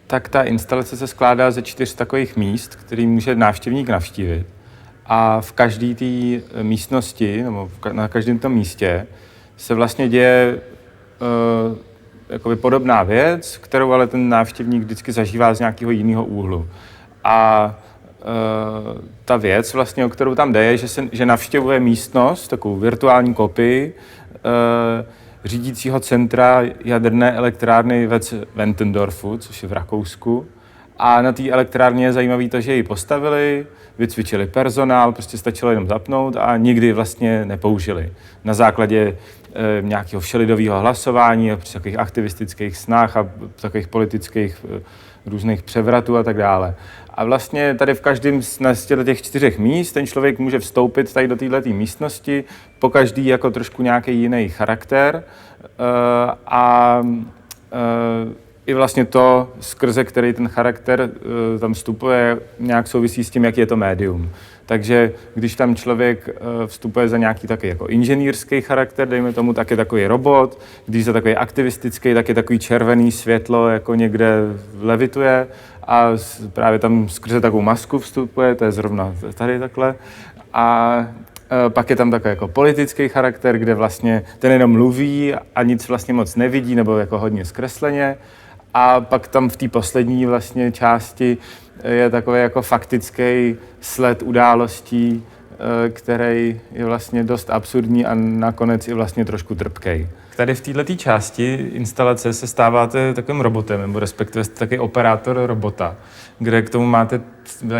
Tak ta instalace se skládá ze 4 takových míst, který může návštěvník navštívit. A v každé té místnosti, nebo na každém tom místě, se vlastně děje jakoby podobná věc, kterou ale ten návštěvník vždycky zažívá z nějakého jiného úhlu. A ta věc, vlastně, o kterou tam jde, je, že navštěvuje místnost, takovou virtuální kopii řídícího centra jaderné elektrárny ve Zwentendorfu, což je v Rakousku. A na té elektrárně je zajímavé to, že ji postavili, vycvičili personál, prostě stačilo jenom zapnout a nikdy vlastně nepoužili. Na základě nějakého všelidového hlasování a při takových aktivistických snách a takových politických různých převratů a tak dále. A vlastně tady v každém z těch 4 míst ten člověk může vstoupit tady do této místnosti, po každý jako trošku nějaký jiný charakter a i vlastně to, skrze který ten charakter tam vstupuje, nějak souvisí s tím, jaký je to médium. Takže když tam člověk vstupuje za nějaký taky jako inženýrský charakter, dejme tomu, tak je takový robot, když za takový aktivistický, tak je takový červený světlo, jako někde levituje a právě tam skrze takovou masku vstupuje, to je zrovna tady takhle. A pak je tam takový jako politický charakter, kde vlastně ten jenom mluví a nic vlastně moc nevidí, nebo jako hodně zkresleně. A pak tam v té poslední vlastně části je takový jako faktický sled událostí, který je vlastně dost absurdní a nakonec i vlastně trošku trpkej. Tady v této části instalace se stáváte takovým robotem, nebo respektive jste takový operátor robota, kde k tomu máte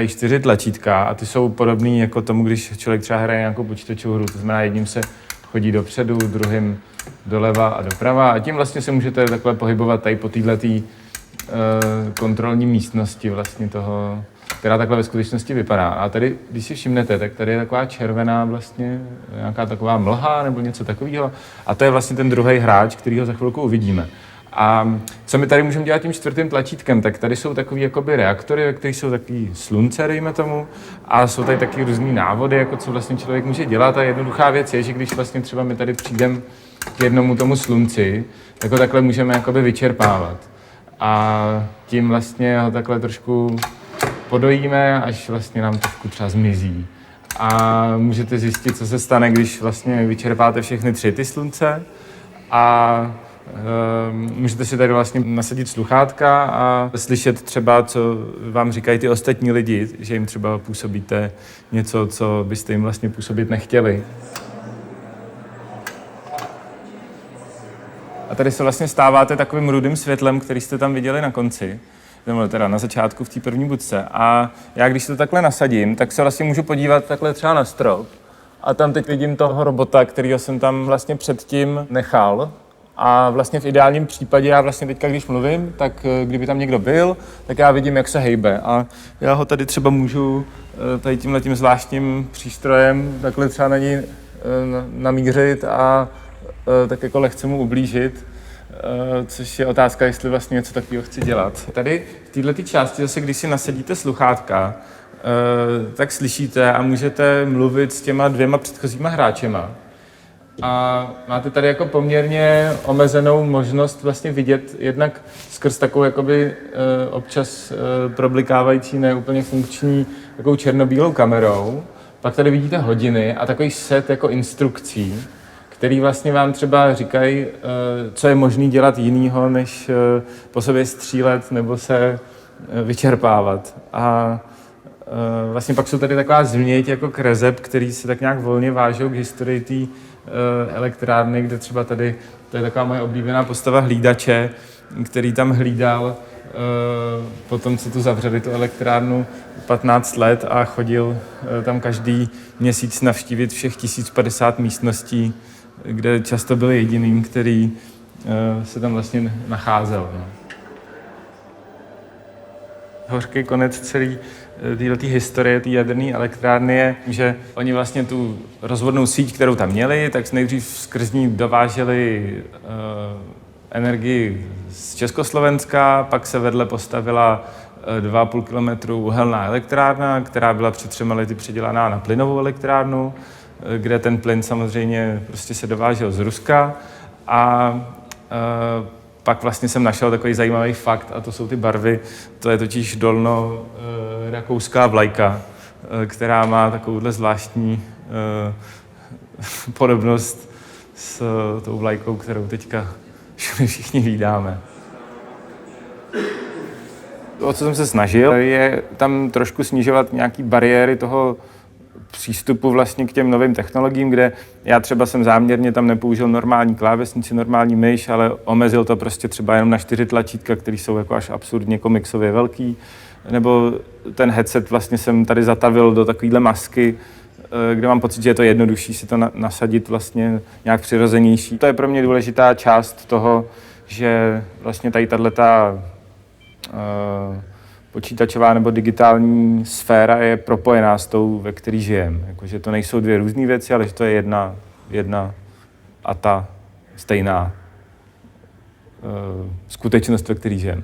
4 tlačítka a ty jsou podobný jako tomu, když člověk třeba hraje nějakou počítačovou hru, to znamená jedním se chodí dopředu, druhým doleva a doprava a tím vlastně se můžete takhle pohybovat tady po této kontrolní místnosti vlastně toho, která takhle ve skutečnosti vypadá. A tady, když si všimnete, tak tady je taková červená vlastně, nějaká taková mlha nebo něco takového. A to je vlastně ten druhý hráč, kterýho za chvilku uvidíme. A co my tady můžeme dělat tím 4. tlačítkem, tak tady jsou takový jakoby reaktory, ve kterých jsou takový slunce, dejme tomu, a jsou tady taky různý návody, jako co vlastně člověk může dělat. A jednoduchá věc je, že když vlastně třeba my tady přijdeme k jednomu tomu slunci, tak ho takhle můžeme jakoby vyčerpávat. A tím vlastně ho takhle trošku podojíme, až vlastně nám trošku třeba zmizí. A můžete zjistit, co se stane, když vlastně vyčerpáte všechny 3 ty slunce. A můžete si tady vlastně nasadit sluchátka a slyšet třeba, co vám říkají ty ostatní lidi, že jim třeba působíte něco, co byste jim vlastně působit nechtěli. A tady se vlastně stáváte takovým rudým světlem, který jste tam viděli na konci, nebo teda na začátku v té první budce. A já, když to takhle nasadím, tak se vlastně můžu podívat takhle třeba na strop. A tam teď vidím toho robota, kterýho jsem tam vlastně předtím nechal. A vlastně v ideálním případě já vlastně teďka, když mluvím, tak kdyby tam někdo byl, tak já vidím, jak se hejbe. A já ho tady třeba můžu tady tímhletím zvláštním přístrojem takhle třeba na něj namířit a tak jako lehce mu ublížit, což je otázka, jestli vlastně něco takového chci dělat. Tady v této části zase, když si nasadíte sluchátka, tak slyšíte a můžete mluvit s těma 2 předchozíma hráčema. A máte tady jako poměrně omezenou možnost vlastně vidět jednak skrz takovou jakoby občas problikávající, neúplně funkční takovou černobílou kamerou. Pak tady vidíte hodiny a takový set jako instrukcí, který vlastně vám třeba říkají, co je možné dělat jinýho, než po sobě střílet nebo se vyčerpávat. A vlastně pak jsou tady taková změť jako kreseb, který se tak nějak volně vážou k historii té elektrárny, kde třeba tady, to je taková moje oblíbená postava hlídače, který tam hlídal po tom, co tu zavřeli tu elektrárnu 15 let a chodil tam každý měsíc navštívit všech 1050 místností, kde často byl jediným, který se tam vlastně nacházel. No. Hořký konec celý této historie té jaderné elektrárny je, že oni vlastně tu rozvodnou síť, kterou tam měli, tak nejdřív skrz ní dováželi energii z Československa, pak se vedle postavila 2,5 kilometru uhelná elektrárna, která byla před 3 lety předělaná na plynovou elektrárnu, kde ten plyn samozřejmě prostě se dovážel z Ruska a pak vlastně jsem našel takový zajímavý fakt, a to jsou ty barvy. To je totiž dolno rakouská vlajka, která má takovouhle zvláštní podobnost s tou vlajkou, kterou teďka všichni vídáme. O co jsem se snažil, je tam trošku snižovat nějaký bariéry toho přístupu vlastně k těm novým technologiím, kde já třeba jsem záměrně tam nepoužil normální klávesnici, normální myš, ale omezil to prostě třeba jenom na 4 tlačítka, které jsou jako až absurdně komiksově velký. Nebo ten headset vlastně jsem tady zatavil do takovýhle masky, kde mám pocit, že je to jednodušší si to nasadit vlastně nějak přirozenější. To je pro mě důležitá část toho, že vlastně tady tato počítačová nebo digitální sféra je propojená s tou, ve který žijeme. Jakože to nejsou dvě různé věci, ale že to je jedna a ta stejná skutečnost, ve který žijeme.